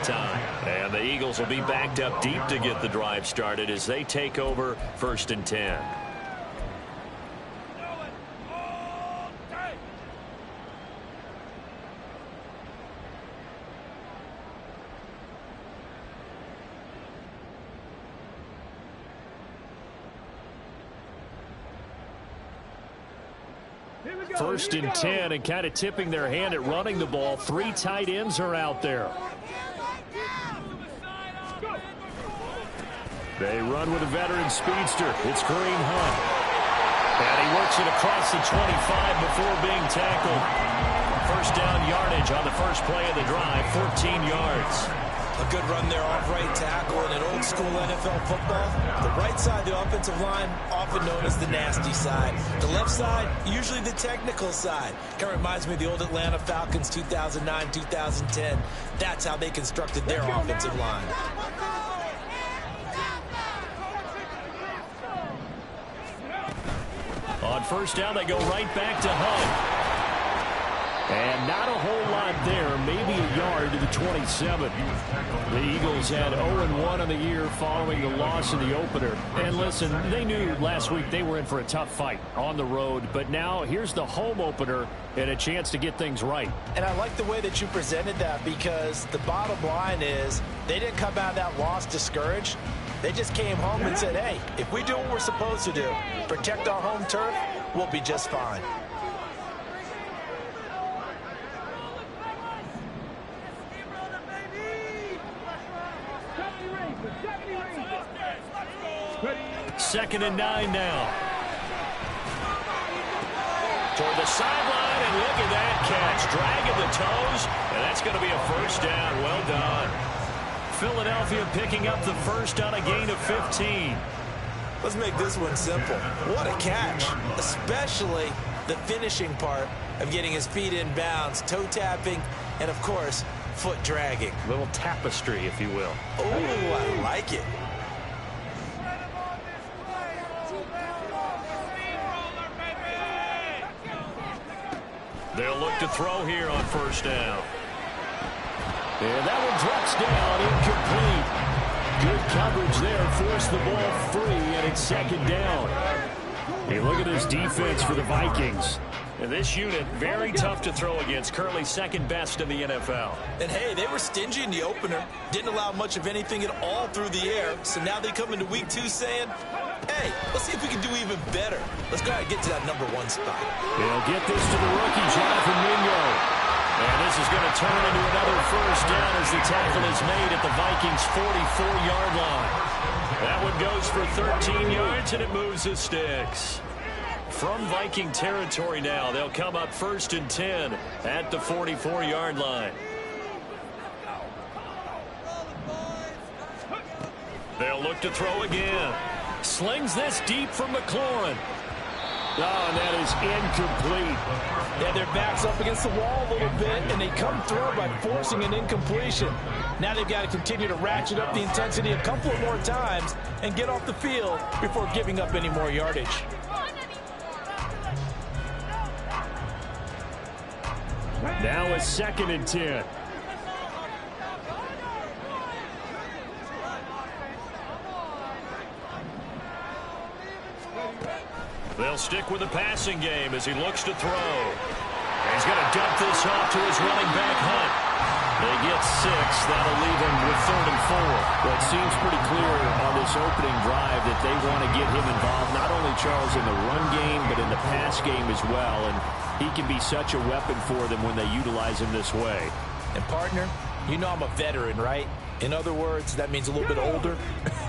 that time. And the Eagles will be backed up deep to get the drive started as they take over 1st and 10. First and 10, and kind of tipping their hand at running the ball. 3 tight ends are out there. They run with a veteran speedster. It's Kareem Hunt. And he works it across the 25 before being tackled. First down yardage on the first play of the drive, 14 yards. A good run there off right tackle in an old school NFL football. The right side of the offensive line, often known as the nasty side. The left side, usually the technical side. Kind of reminds me of the old Atlanta Falcons 2009-2010. That's how they constructed their offensive line. On first down, they go right back to Hunt. And not a whole lot there, maybe a yard to the 27. The Eagles had 0-1 on the year following the loss in the opener. And listen, they knew last week they were in for a tough fight on the road. But now here's the home opener and a chance to get things right. And I like the way that you presented that, because the bottom line is they didn't come out of that loss discouraged. They just came home and said, hey, if we do what we're supposed to do, protect our home turf, we'll be just fine. Second and 9 now. Toward the sideline, and look at that catch. Dragging the toes, and that's going to be a first down. Well done. Philadelphia picking up the first on a gain of 15. Let's make this one simple. What a catch, especially the finishing part of getting his feet in bounds, toe tapping, and, of course, foot dragging. A little tapestry, if you will. Oh, I like it. They'll look to throw here on first down. And that one drops down, incomplete. Good coverage there, forced the ball free, and it's second down. Hey, look at this defense for the Vikings. And this unit, very tough to throw against, currently second best in the NFL. And hey, they were stingy in the opener, didn't allow much of anything at all through the air, so now they come into week 2 saying, hey, let's see if we can do even better. Let's go ahead and get to that number 1 spot. They'll get this to the rookie, Jonathan Mingo. And this is going to turn into another first down as the tackle is made at the Vikings' 44-yard line. That one goes for 13 yards, and it moves the sticks. From Viking territory now, they'll come up 1st and 10 at the 44-yard line. They'll look to throw again. Slings this deep from McLaurin. Oh, and that is incomplete. Yeah, their back's up against the wall a little bit, and they come through by forcing an incompletion. Now they've got to continue to ratchet up the intensity a couple of more times and get off the field before giving up any more yardage. Now a 2nd and 10. They'll stick with the passing game as he looks to throw. He's going to dump this off to his running back, Hunt. They get 6. That'll leave him with 3rd and 4. Well, it seems pretty clear on this opening drive that they want to get him involved, not only, Charles, in the run game, but in the pass game as well. And he can be such a weapon for them when they utilize him this way. And, partner, you know I'm a veteran, right? In other words, that means a little bit older.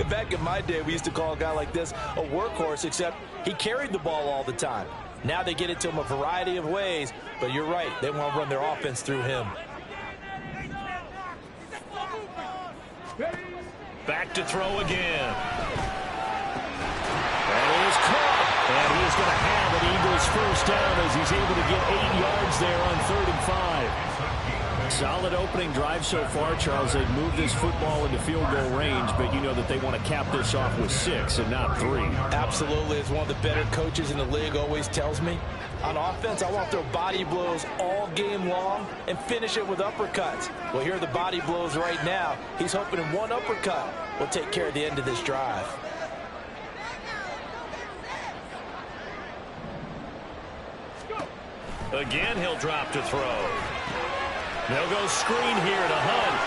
Back in my day, we used to call a guy like this a workhorse, except he carried the ball all the time. Now they get it to him a variety of ways, but you're right. They want to run their offense through him. Back to throw again. And it is caught. And he is going to have an Eagles first down as he's able to get 8 yards there on 3rd and 5. Solid opening drive so far, Charles. They've moved this football into field goal range, but you know that they want to cap this off with 6 and not 3. Absolutely. As one of the better coaches in the league always tells me, On offense, I want to throw body blows all game long and finish it with uppercuts. Well, here are the body blows right now. He's hoping in one uppercut will take care of the end of this drive. Again, he'll drop to throw. They'll go screen here to Hunt.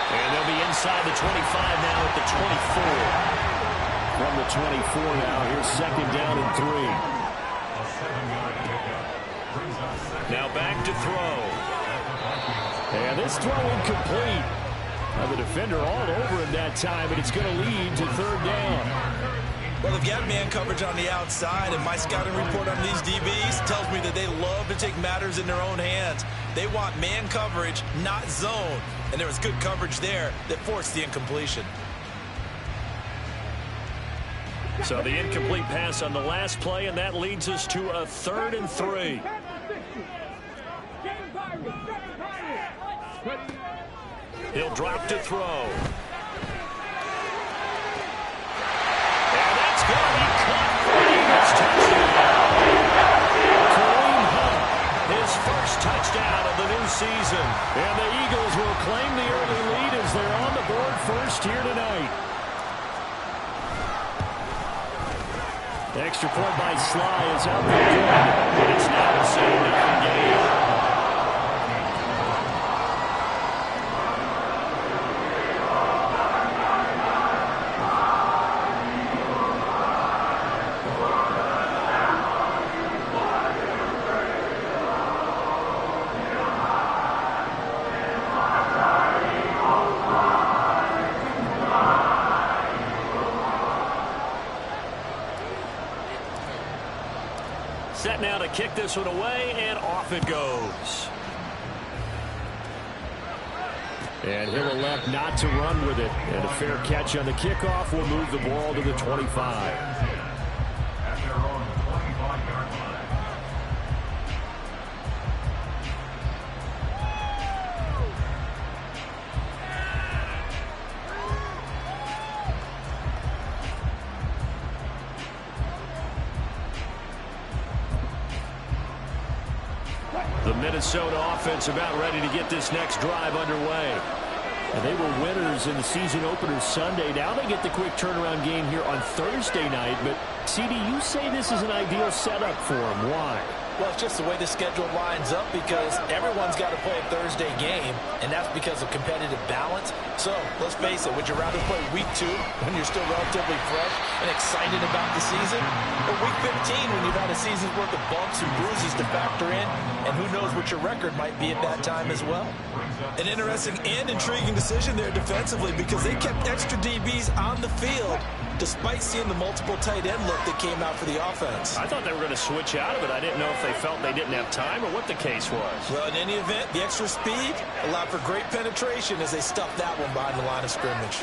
And they'll be inside the 25 now at the 24. From the 24 now, here's second down and 3. Now back to throw. And this throw incomplete. Now the defender all over him that time, but it's going to lead to third down. Well, if you have man coverage on the outside, and my scouting report on these DBs tells me that they love to take matters in their own hands. They want man coverage, not zone. And there was good coverage there that forced the incompletion. So the incomplete pass on the last play, and that leads us to a 3rd and 3. He'll drop to throw. And that's going to be caught for Eagles touchdown. Kareem Hunt, his first touchdown of the new season. And the Eagles will claim the early lead as they're on the board first here tonight. The extra point by Sly is out there good, and it's now a 7-0 game. Set now to kick this one away, and off it goes. And he'll elect not to run with it. And a fair catch on the kickoff will move the ball to the 25. The Minnesota offense about ready to get this next drive underway. And they were winners in the season opener Sunday. Now they get the quick turnaround game here on Thursday night. But, CD, you say this is an ideal setup for them. Why? Well, it's just the way the schedule lines up because everyone's got to play a Thursday game, and that's because of competitive balance. So, let's face it, would you rather play week 2 when you're still relatively fresh and excited about the season, or week 15 when you've had a season's worth of bumps and bruises to factor in, and who knows what your record might be at that time as well? An interesting and intriguing decision there defensively because they kept extra DBs on the field despite seeing the multiple tight end look that came out for the offense. I thought they were going to switch out of it. I didn't know if they felt they didn't have time or what the case was. Well, in any event, the extra speed allowed for great penetration as they stuffed that one behind the line of scrimmage.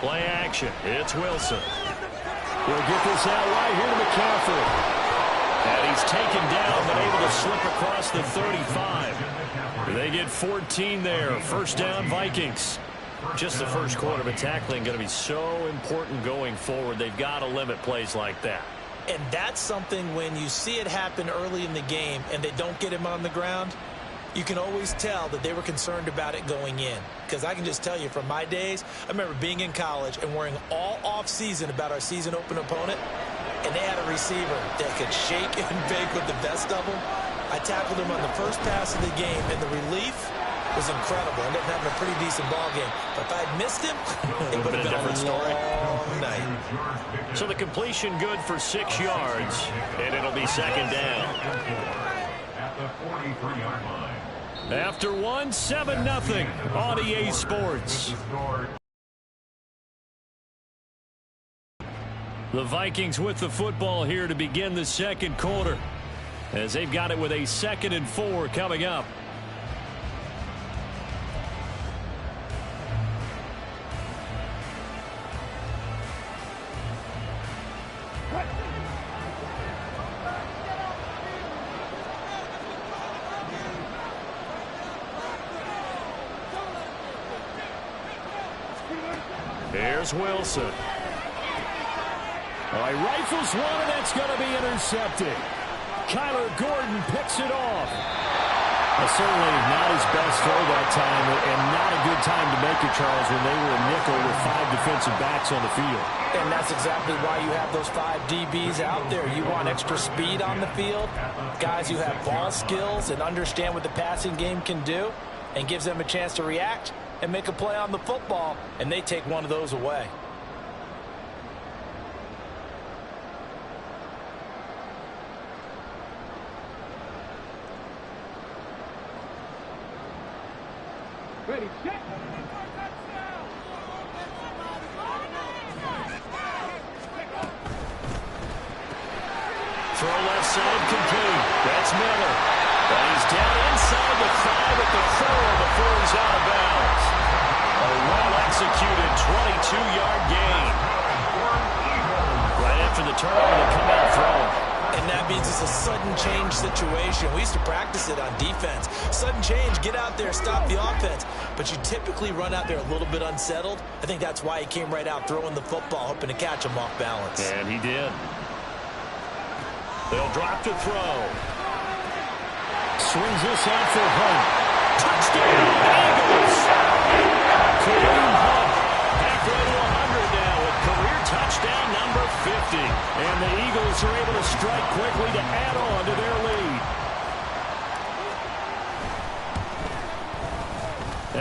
Play action. It's Wilson. He'll get this out right here to McCaffrey. And he's taken down but able to slip across the 35. They get 14 there. First down, Vikings. Just the first quarter, but tackling going to be so important going forward. They've got to limit plays like that. And that's something when you see it happen early in the game and they don't get him on the ground, you can always tell that they were concerned about it going in. Because I can just tell you from my days, I remember being in college and worrying all off-season about our season open opponent, and they had a receiver that could shake and bake with the best of them. I tackled him on the first pass of the game, and the relief was incredible. Ended up having a pretty decent ball game. But if I'd missed him, it would have been a different story. Night. So the completion good for 6 yards, and it'll be second down. At the 43-yard line. After one, 7-0 on EA Sports. The Vikings with the football here to begin the second quarter, as they've got it with a 2nd and 4 coming up. Here's Wilson. Oh, he rifles one, and that's going to be intercepted. Kyler Gordon picks it off. Certainly not his best throw that time, and not a good time to make it, Charles, when they were a nickel with 5 defensive backs on the field. And that's exactly why you have those 5 DBs out there. You want extra speed on the field, guys who have ball skills and understand what the passing game can do, and gives them a chance to react and make a play on the football, and they take one of those away. Ready, set. Throw left side complete. That's Miller. But he's down inside the 5 at the 4 before he's out of bounds. A well-executed 22-yard gain. Right after the turnover, they come out throwing. And that means it's a sudden change situation. We used to practice it on defense. Sudden change, get out there, stop the offense. But you typically run out there a little bit unsettled. I think that's why he came right out throwing the football, hoping to catch him off balance. And he did. They'll drop to throw. Swings this out for Hunt. Touchdown, Eagles! Kareem Hunt, halfway to 100 now with career touchdown number 50. And the Eagles are able to strike quickly to add on to their lead.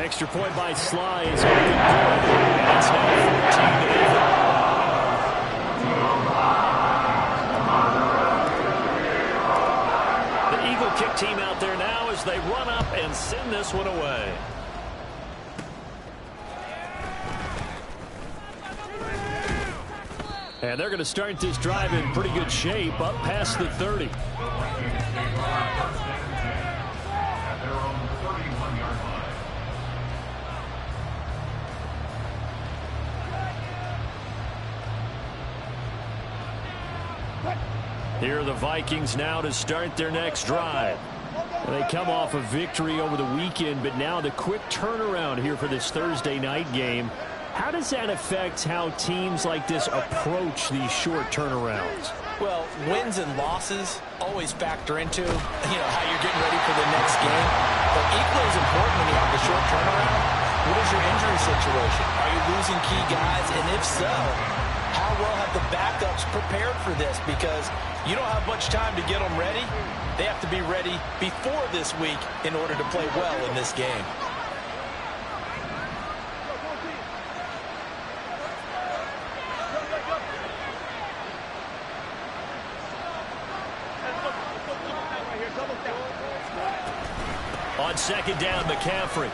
Extra point by Sly is going to be good. And it's now 14-8. Kick team out there now as they run up and send this one away. And they're going to start this drive in pretty good shape up past the 30. At their own 31-yard line. Here are the Vikings now to start their next drive. They come off a victory over the weekend, but now the quick turnaround here for this Thursday night game. How does that affect how teams like this approach these short turnarounds? Well, wins and losses always factor into, how you're getting ready for the next game. But equally as important when you have the short turnaround, what is your injury situation? Are you losing key guys? And if so, how well have the backups prepared for this? Because you don't have much time to get them ready. They have to be ready before this week in order to play well in this game. On second down, McCaffrey.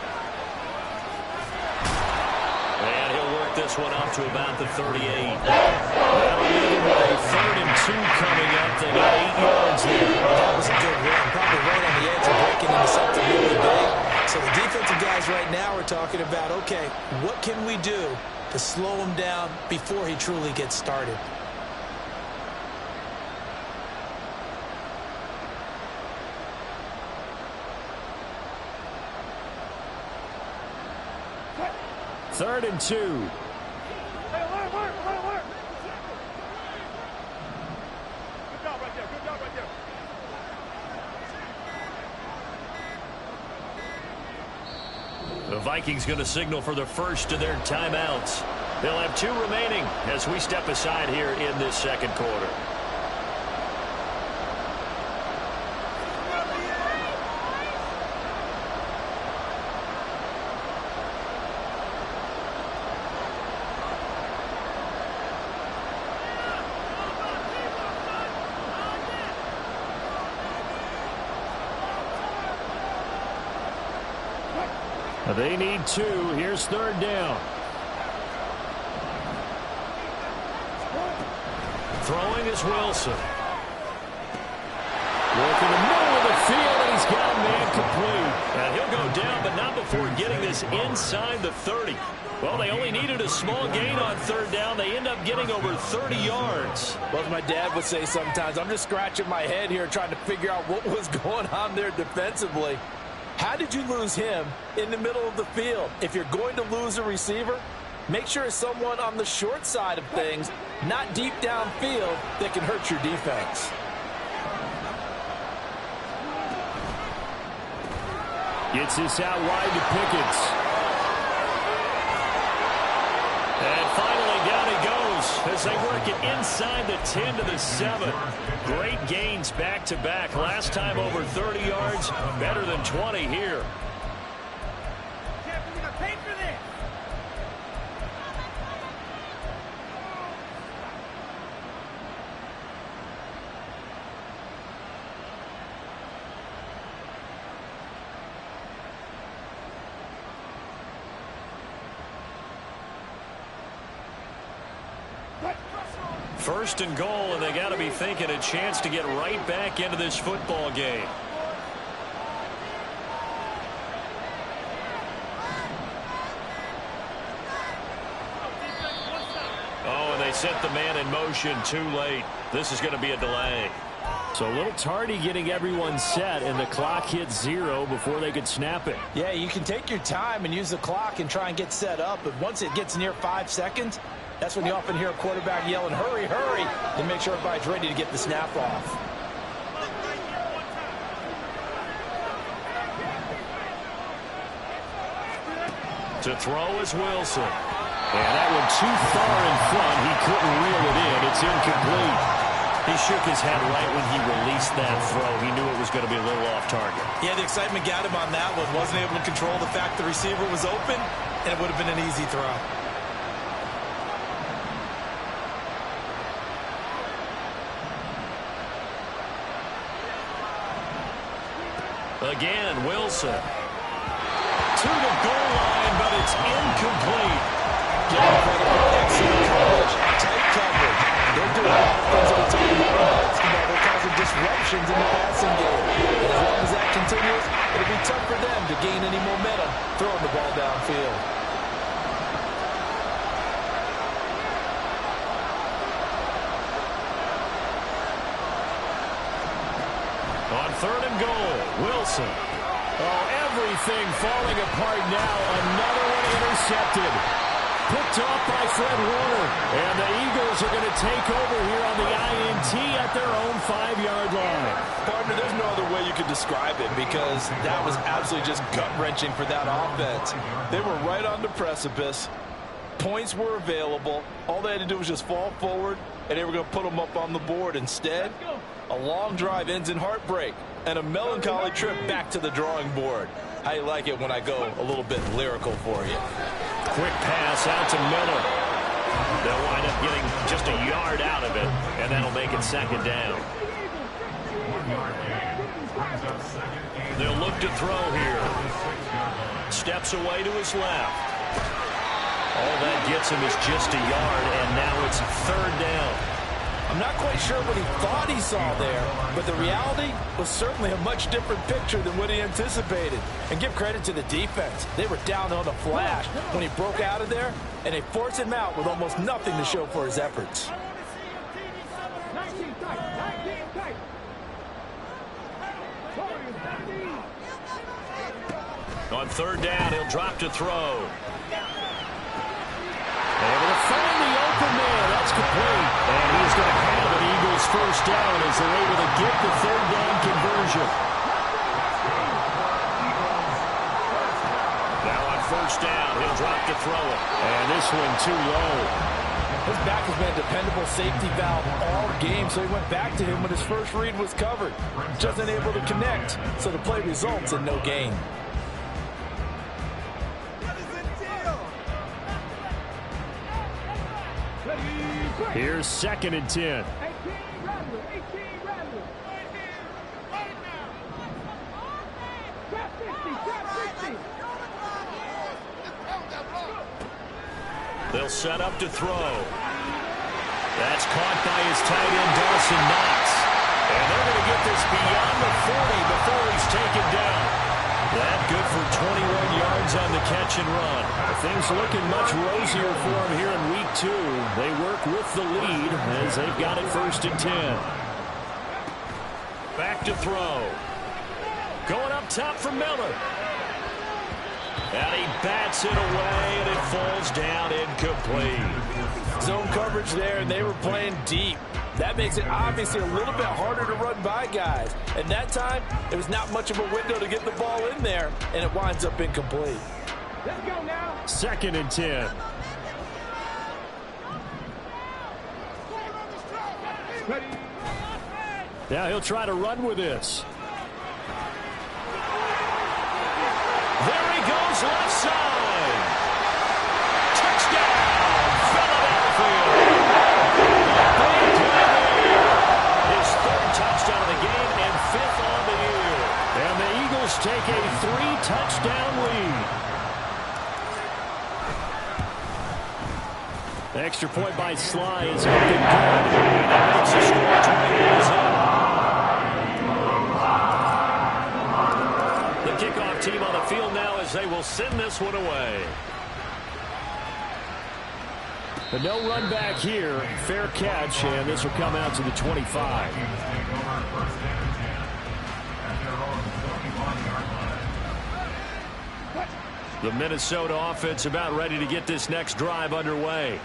And he'll work this one up to about the 38. That'll leave them with a 3rd and 2 coming up. They got 8 yards there. That was a good run, probably right on the edge of breaking into something really big. So the defensive guys right now are talking about, okay, what can we do to slow him down before he truly gets started? Third and 2. Work. Good job right there. The Vikings going to signal for the first of their timeouts. They'll have 2 remaining as we step aside here in this second quarter. They need 2. Here's 3rd down. Throwing is Wilson. Work in the middle of the field, and he's got a man complete. And he'll go down, but not before getting this inside the 30. Well, they only needed a small gain on 3rd down. They end up getting over 30 yards. Well, as my dad would say sometimes, I'm just scratching my head here trying to figure out what was going on there defensively. How did you lose him in the middle of the field? If you're going to lose a receiver, Make sure it's someone on the short side of things, not deep downfield, that can hurt your defense. Gets this out wide to Pickens. And finally down he goes as they work it inside the 10 to the 7. Great gains back-to-back. Last time over 30 yards, better than 20 here. First and goal, and they got to be thinking a chance to get right back into this football game. Oh, and they set the man in motion too late. This is going to be a delay. So a little tardy getting everyone set, and the clock hit 0 before they could snap it. Yeah, you can take your time and use the clock and try and get set up, but once it gets near 5 seconds, that's when you often hear a quarterback yelling, hurry, hurry, to make sure everybody's ready to get the snap off. To throw is Wilson. And that one too far in front. He couldn't reel it in. It's incomplete. He shook his head right when he released that throw. He knew it was going to be a little off target. Yeah, the excitement got him on that one. Wasn't able to control the fact the receiver was open, and it would have been an easy throw. Again, Wilson. To the goal line, but it's incomplete. Excellent coverage, tight coverage. They're doing a lot of things that we're talking about in basketball. They're causing disruptions in the passing game. And as long as that continues, it'll be tough for them to gain any momentum throwing the ball downfield. On third and goal, Wilson. Oh, everything falling apart now. Another one intercepted. Picked off by Fred Warner. And the Eagles are going to take over here on the INT at their own 5-yard line. Partner, there's no other way you could describe it because that was absolutely just gut-wrenching for that offense. They were right on the precipice. Points were available. All they had to do was just fall forward, and they were going to put them up on the board. Instead, a long drive ends in heartbreak and a melancholy trip back to the drawing board. I like it when I go a little bit lyrical for you. Quick pass out to Miller. They'll wind up getting just a yard out of it, and that'll make it second down. They'll look to throw here. Steps away to his left. All that gets him is just a yard, and now it's third down. I'm not quite sure what he thought he saw there, but the reality was certainly a much different picture than what he anticipated. And give credit to the defense. They were down on a flash when he broke out of there, and they forced him out with almost nothing to show for his efforts. On third down, he'll drop to throw. Able to find the open man. That's complete. And he's going to have an Eagles first down as they're able to get the third down conversion. Now on first down, he'll drop to throw it. And this one too low. His back has been a dependable safety valve all game, so he went back to him when his first read was covered. Just unable to connect, so the play results in no gain. Here's second and 10. They'll set up to throw. That's caught by his tight end, Dawson Knox. And they're going to get this beyond the 40 before he's taken down. That good for 21 yards on the catch and run. Things looking much rosier for him here in week 2. They work with the lead as they've got it first and 10. Back to throw. Going up top for Miller. And he bats it away, and it falls down incomplete. Zone coverage there, and they were playing deep. That makes it obviously a little bit harder to run by guys. And that time, there was not much of a window to get the ball in there, and it winds up incomplete. Let's go now. 2nd and 10. Ready. Now he'll try to run with this. There he goes, left side. Touchdown, Philadelphia. Big play there. His 3rd touchdown of the game and 5th on the year. And the Eagles take a 3-touchdown lead. The extra point by Sly is up and good. That makes the score 20-0. The kickoff team on the field now as they will send this one away. But no run back here. Fair catch, and this will come out to the 25. The Minnesota offense about ready to get this next drive underway.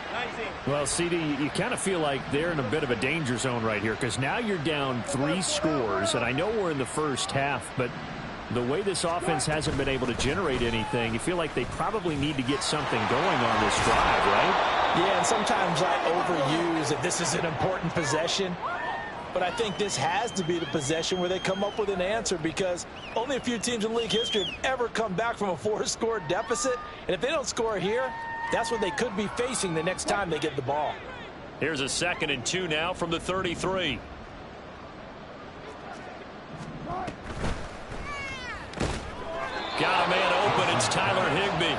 Well, CD, you kind of feel like they're in a bit of a danger zone right here because now you're down 3 scores, and I know we're in the first half, but the way this offense hasn't been able to generate anything, you feel like they probably need to get something going on this drive, right? Yeah, and sometimes I overuse that this is an important possession. But I think this has to be the possession where they come up with an answer because only a few teams in league history have ever come back from a 4-score deficit. And if they don't score here, that's what they could be facing the next time they get the ball. Here's a 2nd and 2 now from the 33. Got a man open. It's Tyler Higbee.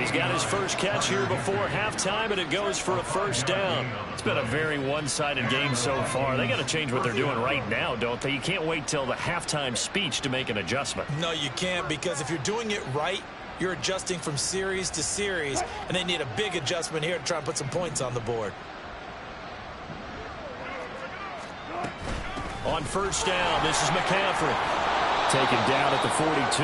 He's got his first catch here before halftime, and it goes for a 1st down. It's been a very one-sided game so far. They got to change what they're doing right now, don't they? You can't wait till the halftime speech to make an adjustment. No, you can't, because if you're doing it right, you're adjusting from series to series, and they need a big adjustment here to try and put some points on the board. On 1st down, this is McCaffrey. Taken down at the 42.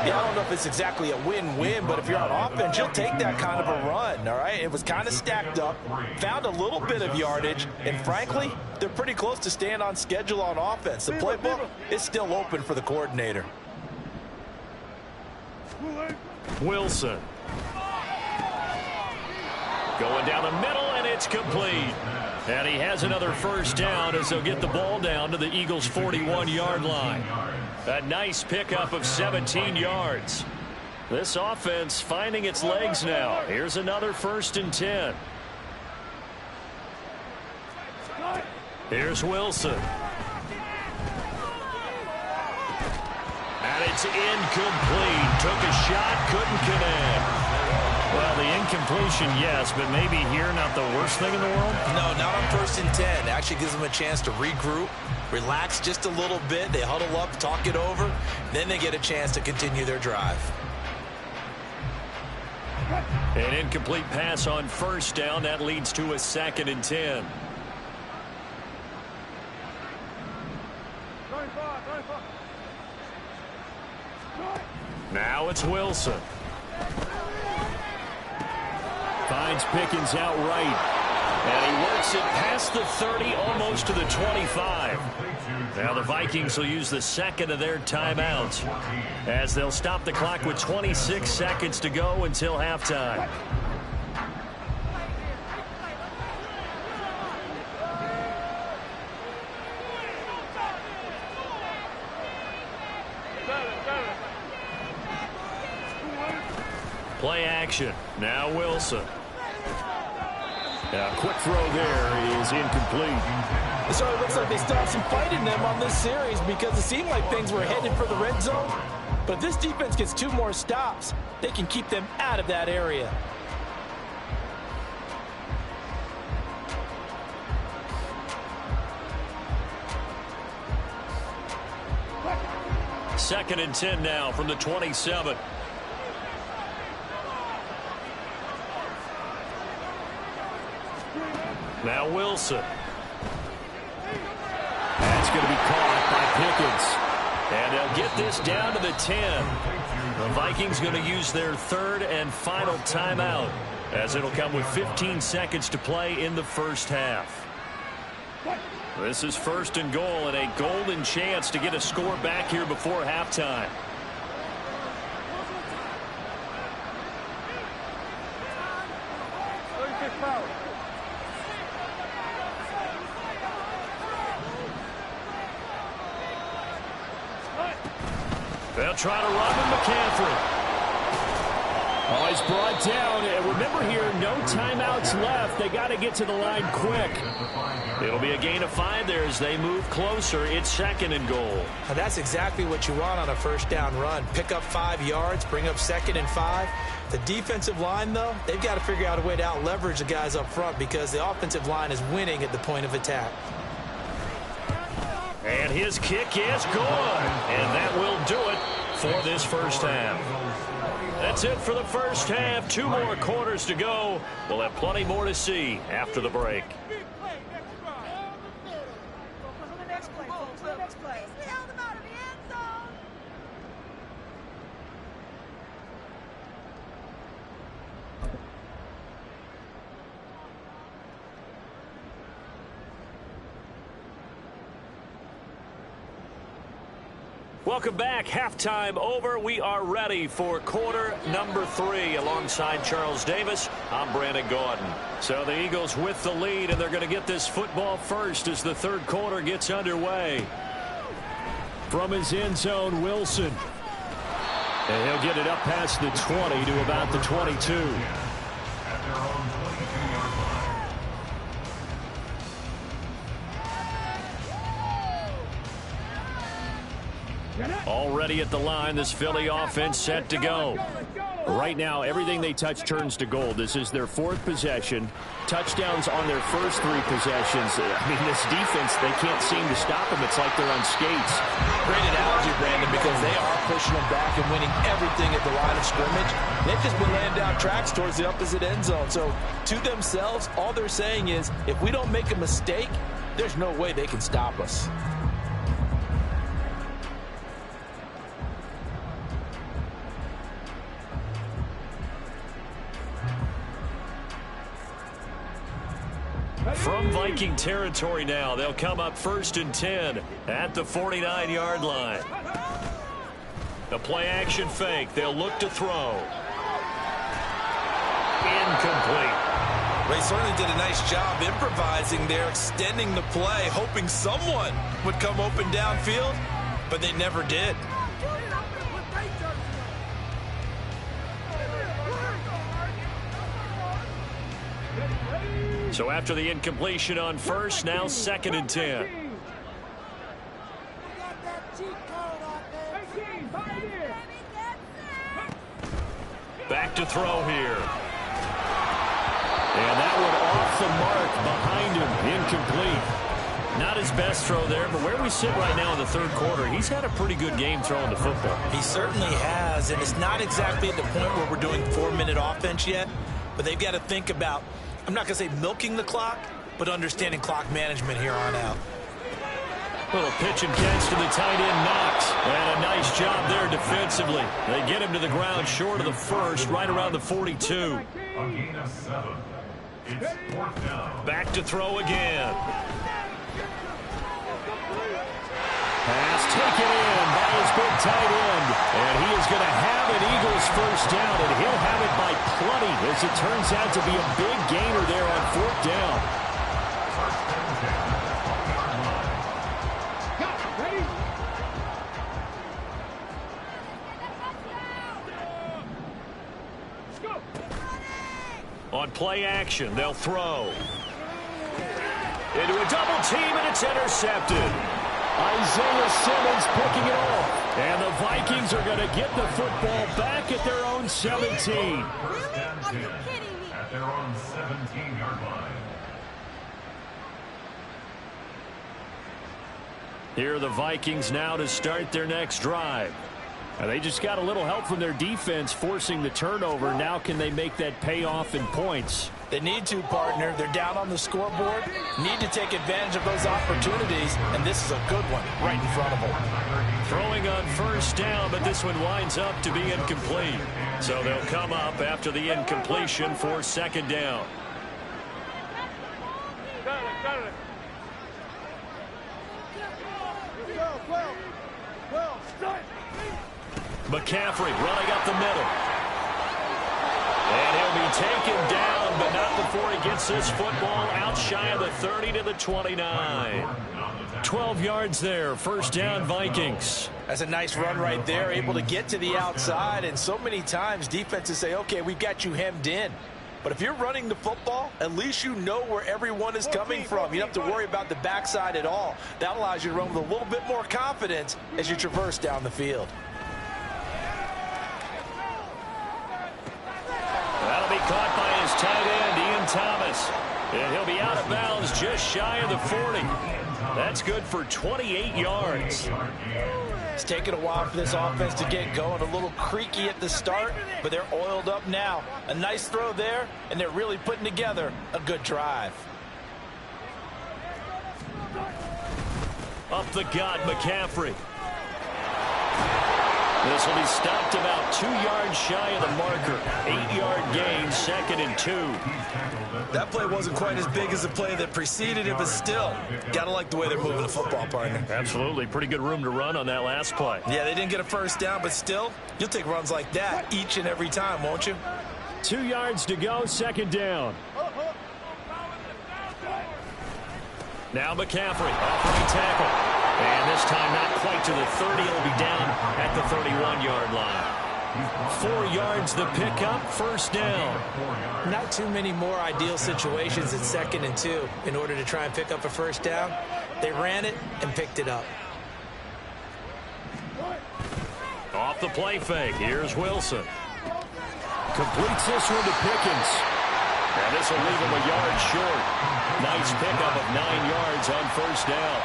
Yeah, I don't know if it's exactly a win-win, but if you're on offense, you'll take that kind of a run, all right? It was kind of stacked up, found a little bit of yardage, and frankly, they're pretty close to staying on schedule on offense. The playbook is still open for the coordinator. Wilson. Going down the middle, and it's complete. And he has another 1st down as they'll get the ball down to the Eagles' 41-yard line. A nice pickup of 17 yards. This offense finding its legs now. Here's another 1st and 10. Here's Wilson. And it's incomplete. Took a shot, couldn't connect. Well, the incompletion, yes, but maybe here not the worst thing in the world? No, not on 1st and 10. It actually gives them a chance to regroup, relax just a little bit. They huddle up, talk it over. Then they get a chance to continue their drive. An incomplete pass on 1st down. That leads to a 2nd and 10. 35. Now it's Wilson. Finds Pickens out right. And he works it past the 30, almost to the 25. Now the Vikings will use the 2nd of their timeouts as they'll stop the clock with 26 seconds to go until halftime. Play action. Now Wilson. A quick throw there is incomplete. So it looks like they still have some fight in them on this series because it seemed like things were headed for the red zone. But if this defense gets 2 more stops, they can keep them out of that area. Second and 10 now from the 27. Now Wilson. That's going to be caught by Pickens. And they'll get this down to the 10. The Vikings going to use their third and final timeout, as it'll come with 15 seconds to play in the first half. This is 1st and goal and a golden chance to get a score back here before halftime. They'll try to run with McCaffrey. Oh, he's brought down. And remember here, no timeouts left. They got to get to the line quick. It'll be a gain of 5 there as they move closer. It's 2nd and goal. Now that's exactly what you want on a first down run. Pick up 5 yards, bring up 2nd and 5. The defensive line, though, they've got to figure out a way to out-leverage the guys up front because the offensive line is winning at the point of attack. And his kick is good. And that will do it for this first half. That's it for the first half. 2 more quarters to go. We'll have plenty more to see after the break. Welcome back. Halftime over. We are ready for quarter number 3. Alongside Charles Davis, I'm Brandon Gaudin. So the Eagles with the lead, and they're going to get this football first as the third quarter gets underway. From his end zone, Wilson. And he'll get it up past the 20 to about the 22. Already at the line, this Philly offense set to go. Right now, everything they touch turns to gold. This is their 4th possession. Touchdowns on their first 3 possessions. I mean, this defense, they can't seem to stop them. It's like they're on skates. Great analogy, Brandon, because they are pushing them back and winning everything at the line of scrimmage. They've just been laying down tracks towards the opposite end zone. So, to themselves, all they're saying is, if we don't make a mistake, there's no way they can stop us. From Viking territory now, they'll come up 1st and 10 at the 49-yard line. The play-action fake. They'll look to throw. Incomplete. They certainly did a nice job improvising there, extending the play, hoping someone would come open downfield, but they never did. So after the incompletion on first, now 2nd and 10. Back to throw here. And that one off the mark behind him. Incomplete. Not his best throw there, but where we sit right now in the third quarter, he's had a pretty good game throwing the football. He certainly has, and it's not exactly at the point where we're doing 4-minute offense yet, but they've got to think about, I'm not going to say milking the clock, but understanding clock management here on out. Little pitch and catch to the tight end, Knox. And a nice job there defensively. They get him to the ground short of the first, right around the 42. A gain of 7. It's 4th down. Back to throw again. Pass taken in by his big tight end. And he is going to have an Eagles first down, and he'll have it by plenty as it turns out to be a big gainer there on 4th down. On play action, they'll throw. Into a double team, and it's intercepted. Isaiah Simmons picking it off. And the Vikings are going to get the football back at their own 17. First and 10 at their own 17-yard line. Here are the Vikings now to start their next drive. And they just got a little help from their defense forcing the turnover. Now can they make that pay off in points? They need to, partner. They're down on the scoreboard, need to take advantage of those opportunities, and this is a good one right in front of them. Throwing on first down, but this one winds up to be incomplete. So they'll come up after the incompletion for second down. McCaffrey running up the middle. And he'll be taken down, but not before he gets this football out shy of the 30 to the 29. 12 yards there, first down Vikings. That's a nice run right there, able to get to the outside, and so many times defenses say, okay, we've got you hemmed in. But if you're running the football, at least you know where everyone is coming from. You don't have to worry about the backside at all. That allows you to run with a little bit more confidence as you traverse down the field. That'll be caught by his tight end, Ian Thomas. And he'll be out of bounds just shy of the 40. That's good for 28 yards. It's taken a while for this offense to get going. A little creaky at the start, but they're oiled up now. A nice throw there, and they're really putting together a good drive. Up the gut, McCaffrey. This will be stopped about 2 yards shy of the marker. 8-yard gain, 2nd and 2. That play wasn't quite as big as the play that preceded it, but still, gotta like the way they're moving the football, partner. Absolutely. Pretty good room to run on that last play. Yeah, they didn't get a first down, but still, you'll take runs like that each and every time, won't you? 2 yards to go, second down. Now McCaffrey, offering tackle. And this time not quite to the 30. He'll be down at the 31-yard line. 4 yards the pickup, first down. Not too many more ideal situations at 2nd and 2 in order to try and pick up a first down. They ran it and picked it up. Off the play fake, here's Wilson. Completes this one to Pickens. And this will leave him a yard short. Nice pickup of 9 yards on first down.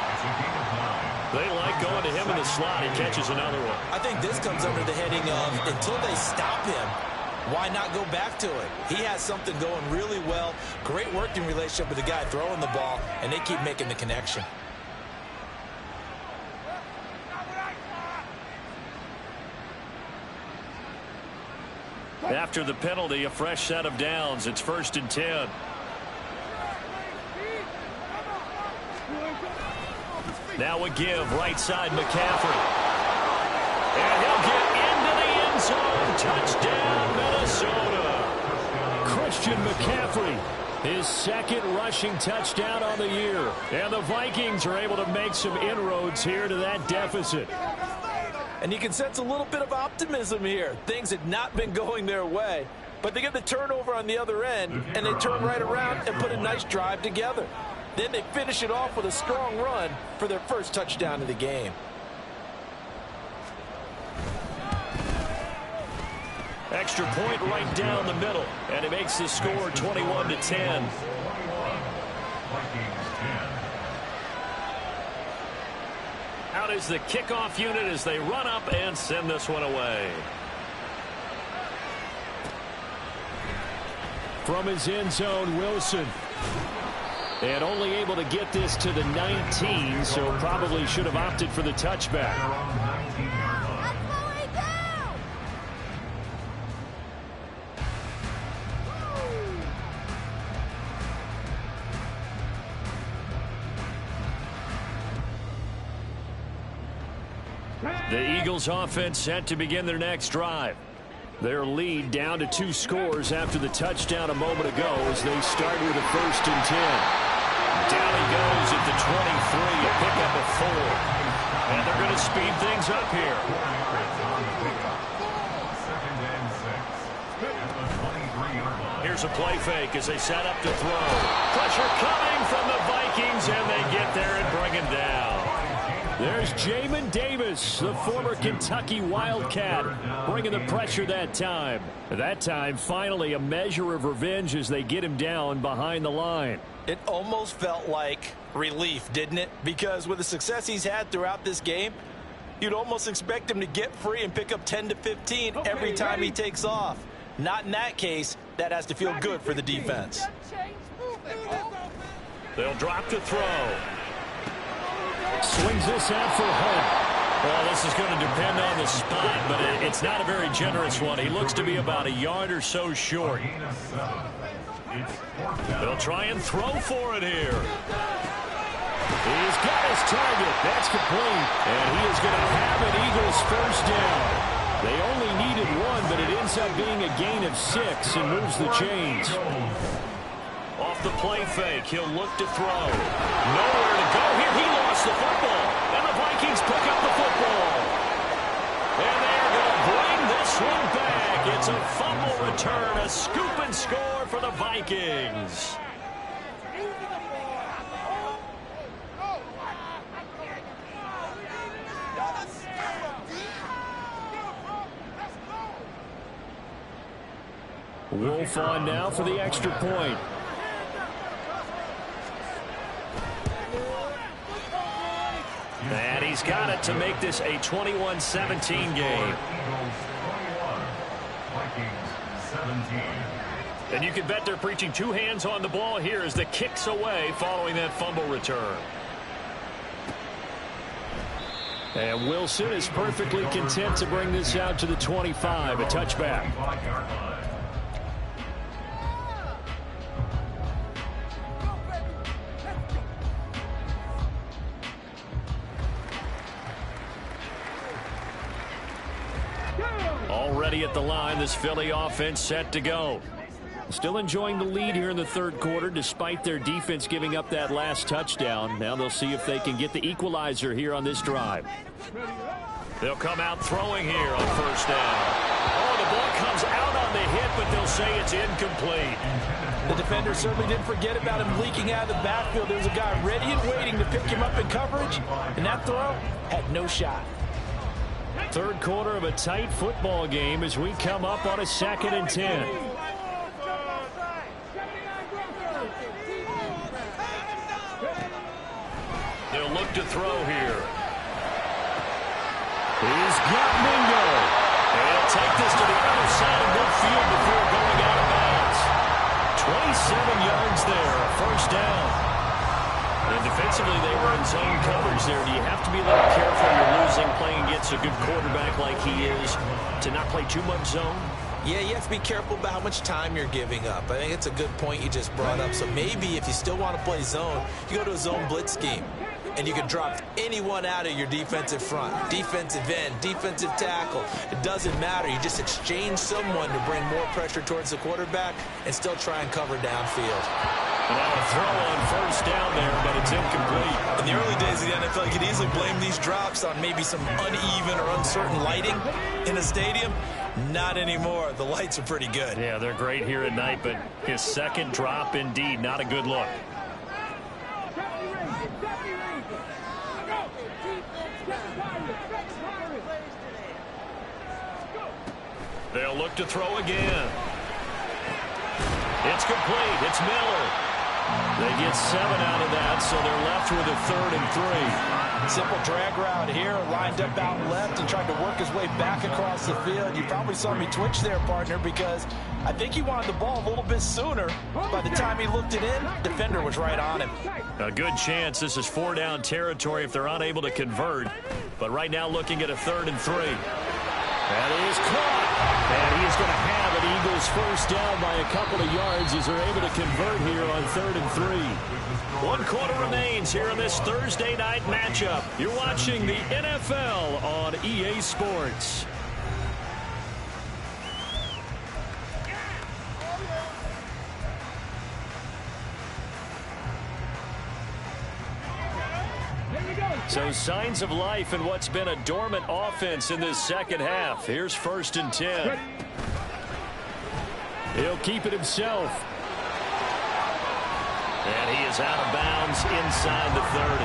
They like going to him in the slot. He catches another one. I think this comes under the heading of until they stop him, why not go back to it? He has something going really well. Great working relationship with the guy throwing the ball, and they keep making the connection. After the penalty, a fresh set of downs. It's 1st and 10. Now a give, right side McCaffrey. And he'll get into the end zone. Touchdown, Minnesota. Christian McCaffrey, his 2nd rushing touchdown on the year. And the Vikings are able to make some inroads here to that deficit. And you can sense a little bit of optimism here. Things had not been going their way, but they get the turnover on the other end, and they turn right around and put a nice drive together. Then they finish it off with a strong run for their first touchdown of the game. Extra point right down the middle, and it makes the score 21-10. Out is the kickoff unit as they run up and send this one away. From his end zone, Wilson. And only able to get this to the 19, so probably should have opted for the touchback. The Eagles offense set to begin their next drive. Their lead down to 2 scores after the touchdown a moment ago as they start with a 1st and 10. Down he goes at the 23, a pickup of 4. And they're going to speed things up here. Here's a play fake as they set up to throw. Pressure coming from the Vikings, and they get there and bring him down. There's Jamin Davis, the former Kentucky Wildcat, bringing the pressure that time. That time, finally, a measure of revenge as they get him down behind the line. It almost felt like relief, didn't it? Because with the success he's had throughout this game, you'd almost expect him to get free and pick up 10 to 15 every time he takes off. Not in that case. That has to feel good for the defense. They'll drop to throw. Swings this out for Hunt. Well, this is going to depend on the spot, but it's not a very generous one. He looks to be about a yard or so short. They'll try and throw for it here. He's got his target. That's complete. And he is going to have an Eagles first down. They only needed one, but it ends up being a gain of 6 and moves the chains. Off the play fake, he'll look to throw. Nowhere to go here. He lost the football. And the Vikings pick up the football. And they're going to bring this one back. It's a fumble return, a scoop and score for the Vikings. Wolf on now for the extra point. And he's got it to make this a 21-17 game. And you can bet they're preaching 2 hands on the ball here as the kick's away following that fumble return. And Wilson is perfectly content to bring this out to the 25, a touchback. Already at the line, this Philly offense set to go. Still enjoying the lead here in the third quarter despite their defense giving up that last touchdown. Now they'll see if they can get the equalizer here on this drive. They'll come out throwing here on first down. Oh, the ball comes out on the hit, but they'll say it's incomplete. The defender certainly didn't forget about him leaking out of the backfield. There was a guy ready and waiting to pick him up in coverage, and that throw had no shot. Third quarter of a tight football game as we come up on a 2nd and 10. They'll look to throw here. He's got Mingo. And he'll take this to the other side of midfield before going out of bounds. 27 yards there, a first down. And defensively, they were in zone coverage there. Do you have to be a little careful when you're losing, playing against a good quarterback like he is, to not play too much zone? Yeah, you have to be careful about how much time you're giving up. I think it's a good point you just brought up. So maybe if you still want to play zone, you go to a zone blitz scheme. And you can drop anyone out of your defensive front. Defensive end, defensive tackle. It doesn't matter. You just exchange someone to bring more pressure towards the quarterback and still try and cover downfield. Now a throw on first down there, but it's incomplete. In the early days of the NFL, you could easily blame these drops on maybe some uneven or uncertain lighting in a stadium. Not anymore. The lights are pretty good. Yeah, they're great here at night, but his second drop, indeed, not a good look. They'll look to throw again. It's complete. It's Miller. They get 7 out of that, so they're left with a 3rd and 3. Simple drag route here, lined up out left and tried to work his way back across the field. You probably saw me twitch there, partner, because I think he wanted the ball a little bit sooner. By the time he looked it in, defender was right on him. A good chance this is 4-down territory if they're unable to convert. But right now looking at a 3rd and 3. That is caught. And he is going to have an Eagles first down by a couple of yards as they're able to convert here on 3rd and 3. 1 quarter remains here in this Thursday night matchup. You're watching the NFL on EA Sports. So signs of life in what's been a dormant offense in this second half. Here's 1st and 10. He'll keep it himself. And he is out of bounds inside the 30.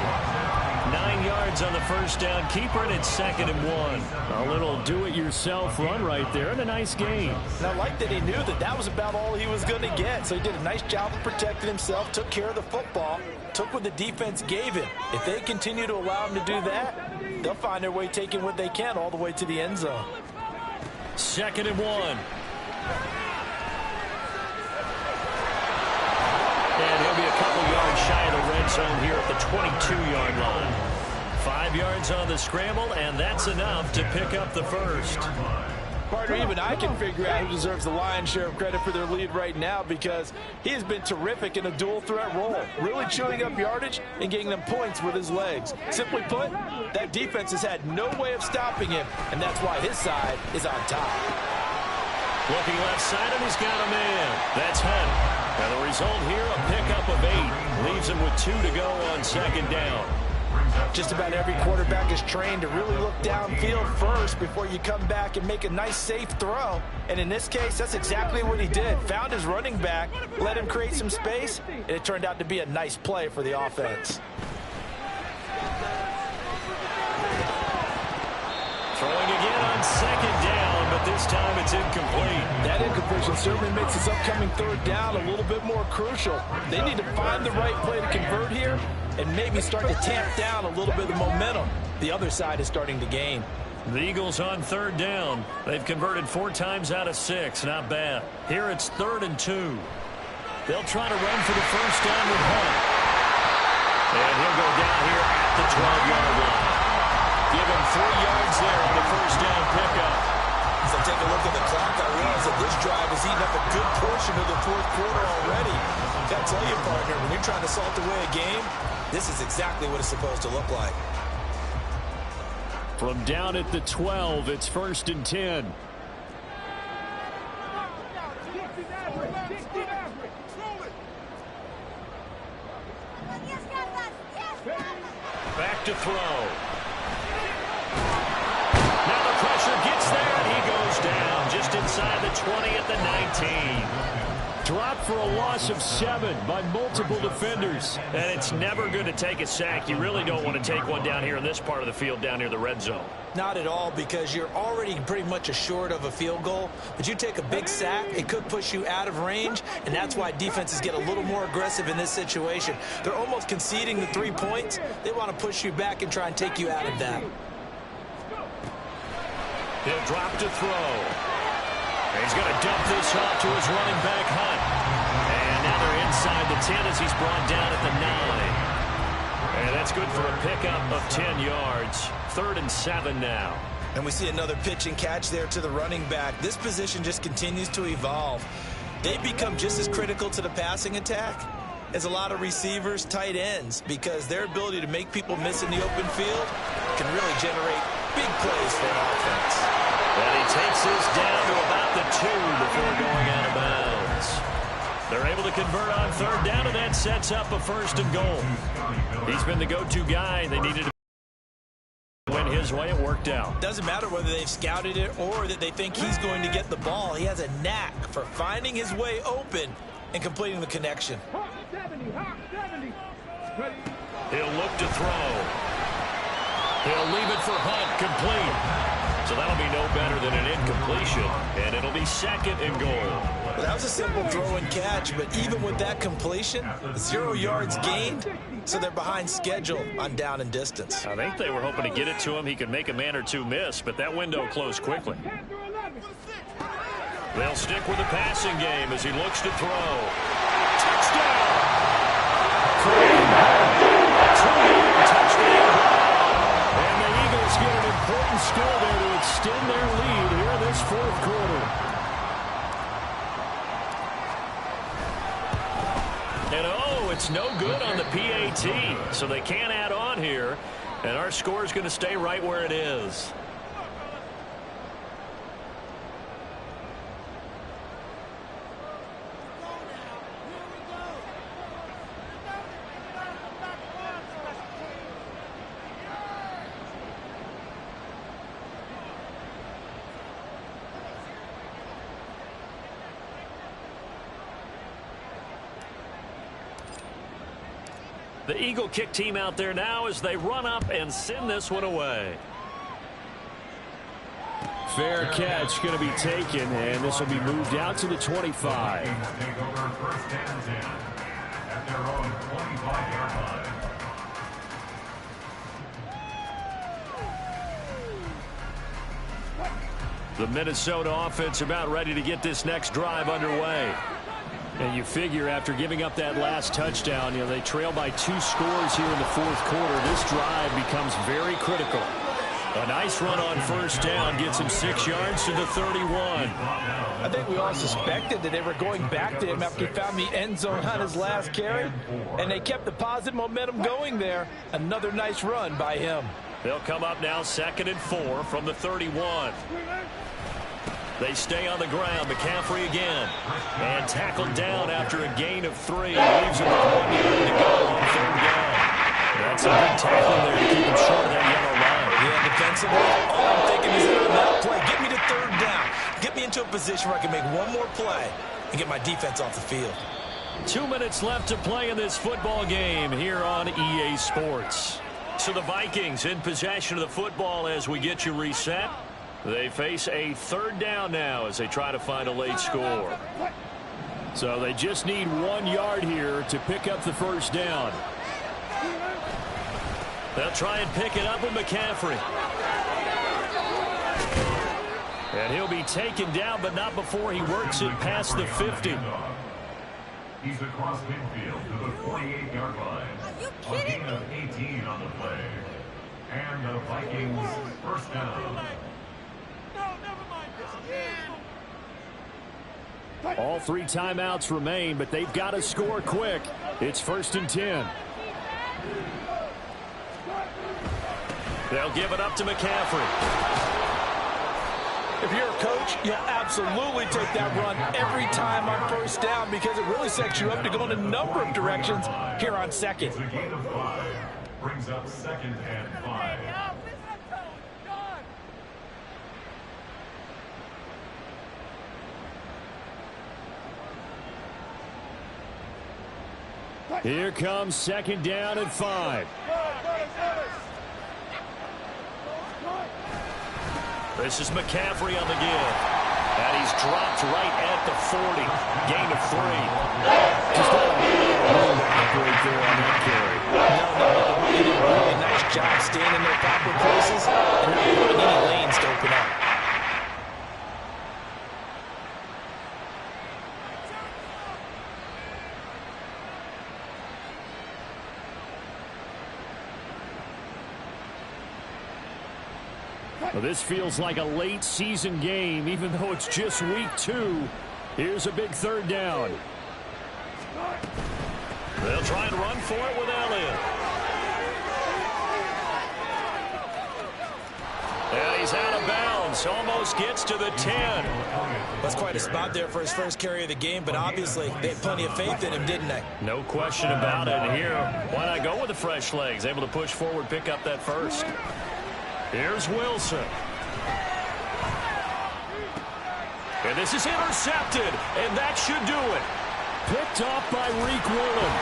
9 yards on the first down. Keeper, and it's 2nd and 1. A little do-it-yourself run right there and a nice gain. And I like that he knew that that was about all he was going to get. So he did a nice job of protecting himself, took care of the football, took what the defense gave him. If they continue to allow him to do that, they'll find their way taking what they can all the way to the end zone. 2nd and 1. And he'll be a couple yards shy of the red zone here at the 22-yard line. 5 yards on the scramble, and that's enough to pick up the first. Partner, even I can figure out who deserves the lion's share of credit for their lead right now, because he has been terrific in a dual threat role, really chewing up yardage and getting them points with his legs. Simply put, that defense has had no way of stopping him, and that's why his side is on top. Looking left side, and he's got a man. That's Hunt. And the result here, a pickup of 8. Leaves him with 2 to go on second down. Just about every quarterback is trained to really look downfield first before you come back and make a nice, safe throw. And in this case, that's exactly what he did. Found his running back, let him create some space, and it turned out to be a nice play for the offense. Throwing again on second down, but this time it's incomplete. That incompletion certainly makes this upcoming third down a little bit more crucial. They need to find the right play to convert here and maybe start to tamp down a little bit of the momentum the other side is starting to gain. The Eagles on third down. They've converted 4 times out of 6. Not bad. Here it's 3rd and 2. They'll try to run for the first down with Hunt. And he'll go down here at the 12-yard line. Give him 3 yards there on the first down pickup. As I take a look at the clock, I realize that this drive has eaten up a good portion of the fourth quarter already. I gotta tell you, partner, when you're trying to salt away a game, this is exactly what it's supposed to look like. From down at the 12, it's 1st and 10. Back to throw. Now the pressure gets there, and he goes down just inside the 20 at the 19. Dropped for a loss of 7 by multiple defenders. And it's never good to take a sack. You really don't want to take one down here in this part of the field, down near the red zone. Not at all, because you're already pretty much assured of a field goal. But you take a big sack, it could push you out of range, and that's why defenses get a little more aggressive in this situation. They're almost conceding the 3 points. They want to push you back and try and take you out of that. He'll drop to throw. He's going to dump this off to his running back, Hunt. And now they're inside the 10 as he's brought down at the 9. And that's good for a pickup of 10 yards. 3rd and 7 now. And we see another pitch and catch there to the running back. This position just continues to evolve. They become just as critical to the passing attack as a lot of receivers, tight ends, because their ability to make people miss in the open field can really generate big plays for an offense. And he takes this down to about the 2 before going out of bounds. They're able to convert on third down, and that sets up a 1st and goal. He's been the go-to guy. They needed to win his way. It worked out. Doesn't matter whether they've scouted it or that they think he's going to get the ball. He has a knack for finding his way open and completing the connection. He'll look to throw. He'll leave it for Hunt, complete. So that'll be no better than an incompletion, and it'll be 2nd and goal. Well, that was a simple throw and catch, but even with that completion, 0 yards gained, so they're behind schedule on down and distance. I think they were hoping to get it to him. He could make a man or 2 miss, but that window closed quickly. They'll stick with the passing game as he looks to throw. Touchdown! Touchdown! And the Eagles get an important score there to extend their lead here in this 4th quarter. And oh, it's no good on the PAT, so they can't add on here, and our score is going to stay right where it is. The Eagle kick team out there now as they run up and send this one away. Fair catch going to be taken, and this will be moved out to the 25. Take over 1st and 10 at their own 25-yard line. The Minnesota offense about ready to get this next drive underway. And you figure after giving up that last touchdown, they trail by 2 scores here in the fourth quarter. This drive becomes very critical. A nice run on first down gets him 6 yards to the 31. I think we all suspected that they were going back to him after he found the end zone on his last carry, and they kept the positive momentum going there. Another nice run by him. They'll come up now 2nd and 4 from the 31. They stay on the ground. McCaffrey again. And tackled down after a gain of 3. Leaves him with 1 yard to go on 3rd down. That's a good tackle there to keep him short of that yellow line. Yeah, defensively, all I'm thinking is that on that play, get me to 3rd down. Get me into a position where I can make one more play and get my defense off the field. 2 minutes left to play in this football game here on EA Sports. So the Vikings in possession of the football as we get you reset. They face a 3rd down now as they try to find a late score. So they just need 1 yard here to pick up the first down. They'll try and pick it up with McCaffrey. And he'll be taken down, but not before he works it past the 50. He's across midfield to the 48-yard line. A gain of 18 on the play. And the Vikings first down. All 3 timeouts remain, but they've got to score quick. It's 1st and 10. They'll give it up to McCaffrey. If you're a coach, you'll absolutely take that run every time on first down because it really sets you up to go in a number of directions here on 2nd. It's a gain of 5. Brings up 2nd and 5. Here comes 2nd down and 5. This is McCaffrey on the give. And he's dropped right at the 40. Gain of 3. Just not a room to operate there on that carry. No. They did a really nice job staying in their proper places and not putting any lanes to open up. Well, this feels like a late season game, even though it's just week 2. Here's a big 3rd down. They'll try and run for it with Elliott. And he's out of bounds. Almost gets to the 10. That's quite a spot there for his first carry of the game, but obviously they had plenty of faith in him, didn't they? No question about it. And here, why not go with the fresh legs? Able to push forward, pick up that first. Here's Wilson. And this is intercepted, and that should do it. Picked off by Reek Woolen.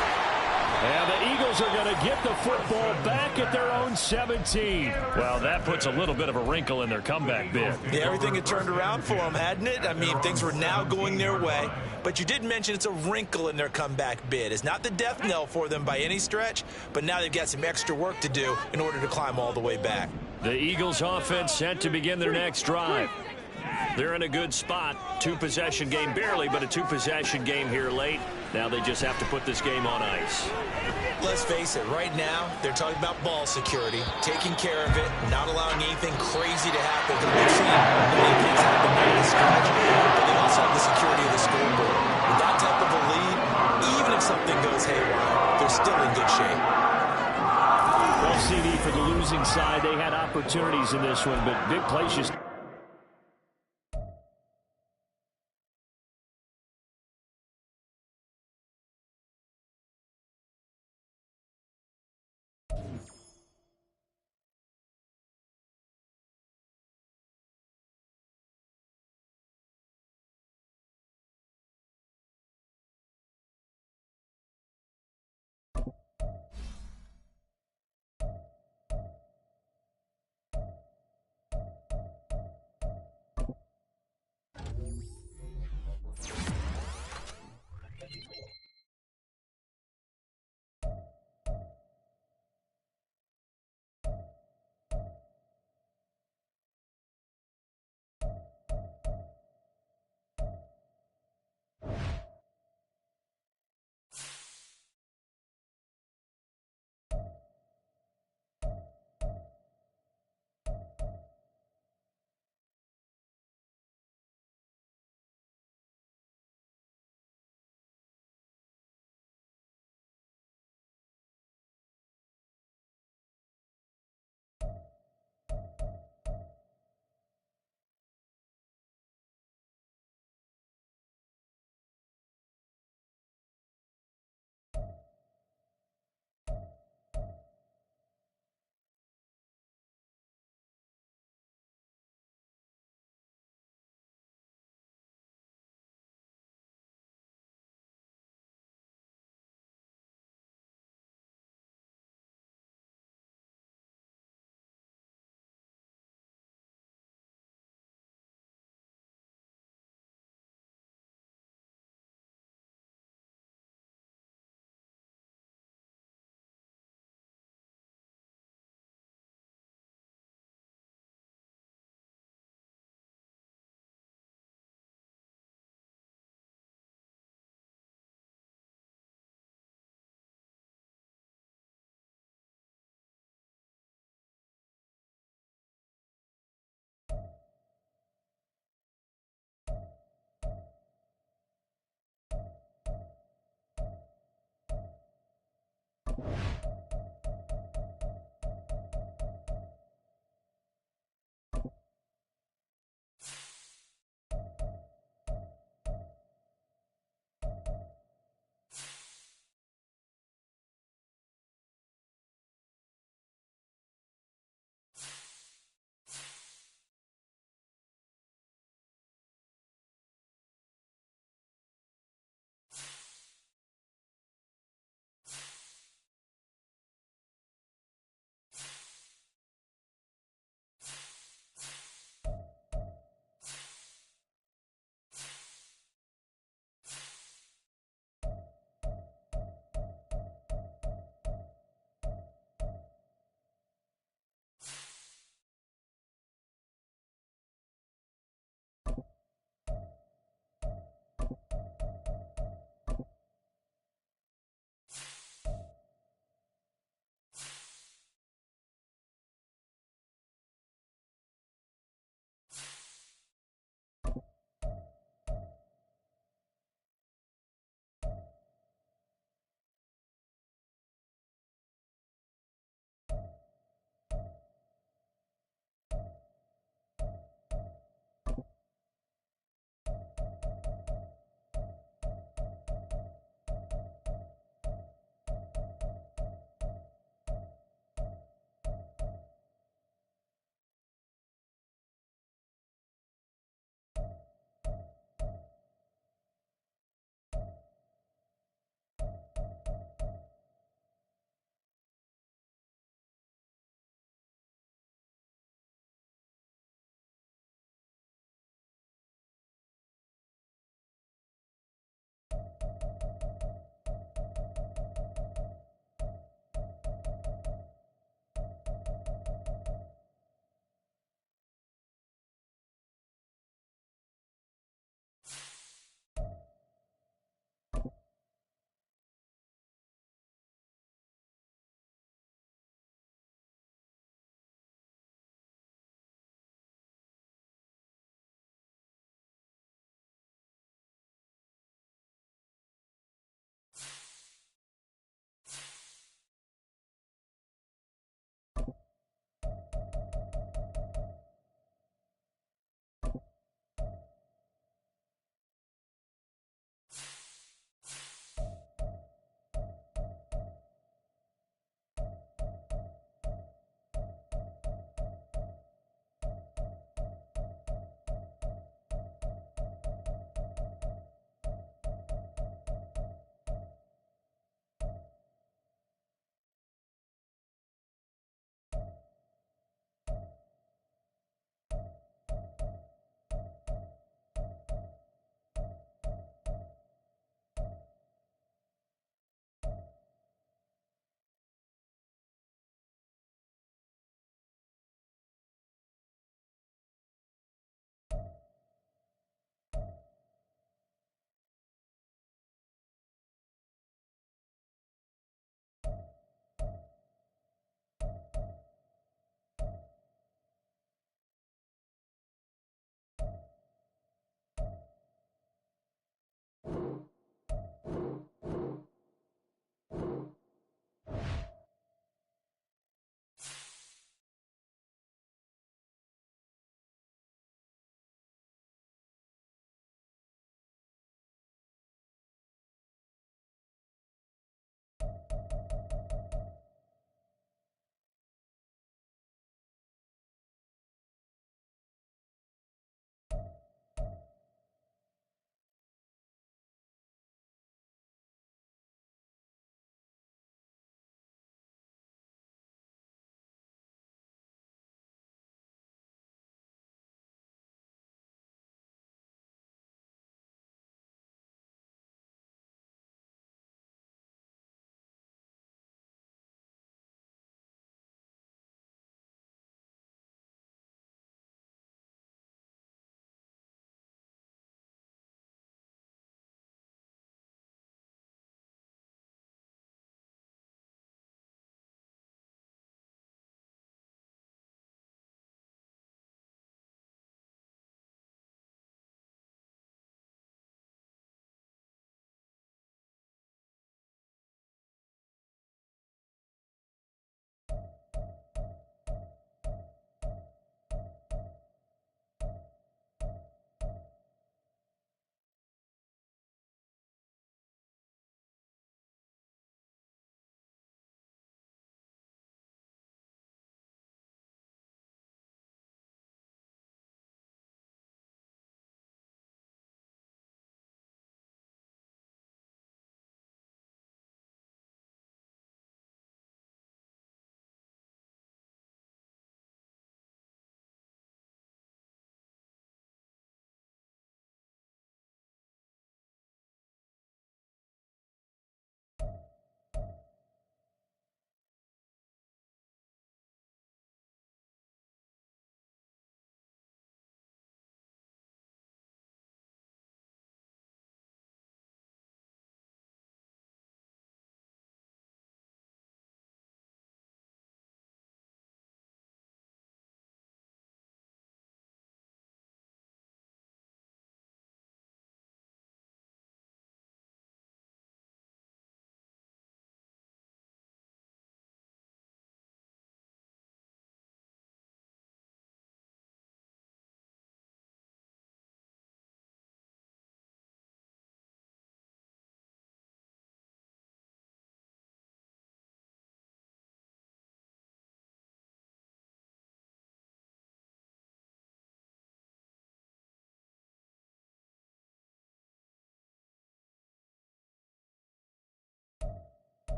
And the Eagles are going to get the football back at their own 17. Well, that puts a little bit of a wrinkle in their comeback bid. Yeah, everything had turned around for them, hadn't it? I mean, things were now going their way. But you did mention it's a wrinkle in their comeback bid. It's not the death knell for them by any stretch, but now they've got some extra work to do in order to climb all the way back. The Eagles offense set to begin their next drive. They're in a good spot. 2-possession game, barely, but a 2-possession game here late. Now they just have to put this game on ice. Let's face it, right now, they're talking about ball security, taking care of it, not allowing anything crazy to happen. Because we've seen many things happen during the stretch, but they also have the security of the scoreboard. With that type of a lead, even if something goes haywire, they're still in good shape. Well, CD, for the losing side, they had opportunities in this one, but big plays just...